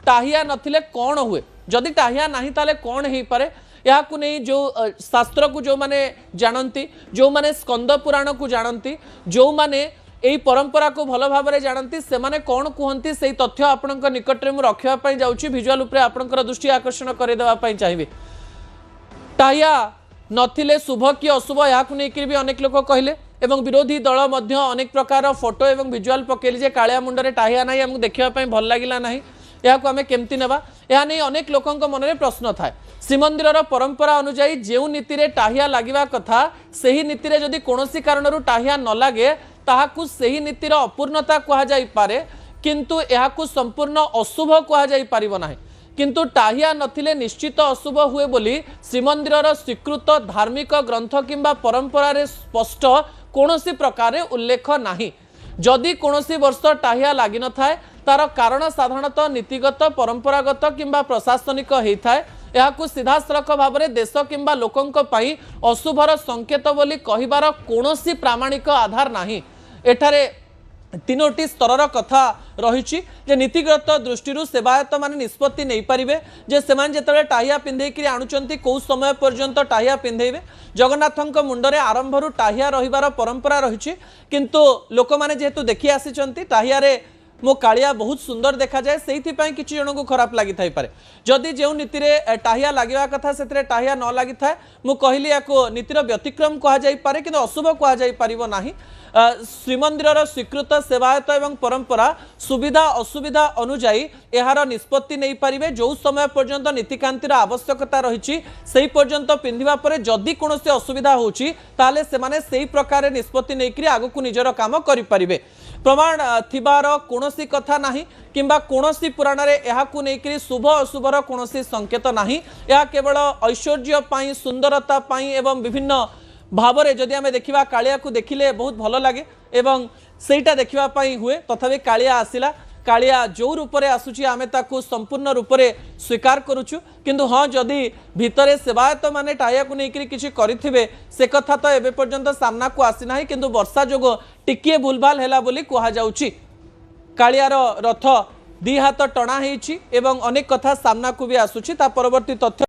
टाहिया नथिले कौन हुए जदि टाहिया नहीं ताले कौन हो पारे या जो शास्त्र को जो माने जानती जो माने स्कंद पुराण को जानती जो माने यही परंपरा को भल भाव में जानती से माने कौन कहती से तथ्य आपण निकट में रखापी जाऊँगी भिजुआल उपर आपंकर दृष्टि आकर्षण करदेवाई चाहिए टाहिया नथिले शुभ कि अशुभ या भी अनेक लोक कहले एवं विरोधी दल मध्य अनेक प्रकार फोटो एवं भिजुआल पकेली जे कालिया मुंडरे टाहिया नहीं आमको देखापी भल लगिला नहीं या केमती नेबा या नहीं अनेक लोकों मन में प्रश्न थाए श्रीमंदिर परंपरा अनुजाई जो नीति रे टाहिया लगिवा कथा सही नीति रे जदि कोनोसी कारणरू टाहिया न लगे ताहाकु सही नीतिर अपूर्णता कहा जाई पारे किंतु एहाकु संपूर्ण अशुभ कहा जाई पारिबो नाही किंतु टाहिया नथिले निश्चित अशुभ हुए बोली श्रीमंदिर स्वीकृत धार्मिक ग्रंथ किंबा परंपरा रे स्पष्ट कोनोसी प्रकार उल्लेख नाही जदि कोनोसी वर्ष टाहिया लागि न थाए तार कारण साधारणतः नीतिगत परंपरागत किंबा प्रशासनिक होता है यह सीधा सड़क भाव में देश किंबा लोकों पई अशुभर संकेत बोली कहिबार कोनोसी प्रामाणिक आधार नाही एठारे तीनोटी स्तर कथा रही नीतिगत दृष्टि सेवायत माने निष्पत्ति नहीं पारिबे जे सेमान जेतबे टाहिया पिंधेकरी आणुचंती को समय पर्यंत टाहिया पिंधेबे जगन्नाथଙ୍କ मुंडरे आरंभरू टाहिया रहिबार परंपरा रही किंतु लोक माने जेहेतु देखि आसीचंती टाहिया रे मो कालिया बहुत सुंदर देखा जाए से किसी जन को खराब लगी थाई पारे जदि जो नीति रे टाहिया लगे कथा से टाहिया न लगी थाए मु कहली या नीतिर व्यतिक्रम कह जाई पारे किंतु अशुभ कह जाई पारिबो नाही श्रीमंदिर स्वीकृत सेवायत एवं परंपरा सुविधा असुविधा अनुजाई यार निष्पत्ति नहीं पारिबे जो समय पर्यंत नीतिकांतिर आवश्यकता रही से पर्यंत पिंधिबा परे जदि कोनोसी असुविधा होची ताले से माने सेही प्रकार निष्पत्ति नहीं आगु निजर काम करि पारिबे प्रमाण थिबार कोनोसी कथा नाही किंबा कोनोसी पुराण रे एहाकु नेकरी शुभ अशुभर कोनोसी संकेत नाही या केवल ऐश्वर्य पाई सुंदरता पाई एवं विभिन्न भाव रे जदि आमे देखिबा कालिया को देखिले बहुत भल लागे एवं सेटा देखिबा पाई हुए तथापि कालिया आसिला कालिया जो रूप से आसूची आमे ताकू संपूर्ण रूप से स्वीकार करुचु किंतु हाँ जदि भितरे सेवायत माने टाहिया को लेकर किसी करिथिबे से कथा तो एबे पर्यंत सामना को आसी नाही किंतु वर्षा जोग टिकिए भूलभाल हैला बोली कहा जाउची कालियार रथ दी हाथ टणा हेछि एवं अनेक कथा सामना को भी आसूची ता परवर्ती तथ्य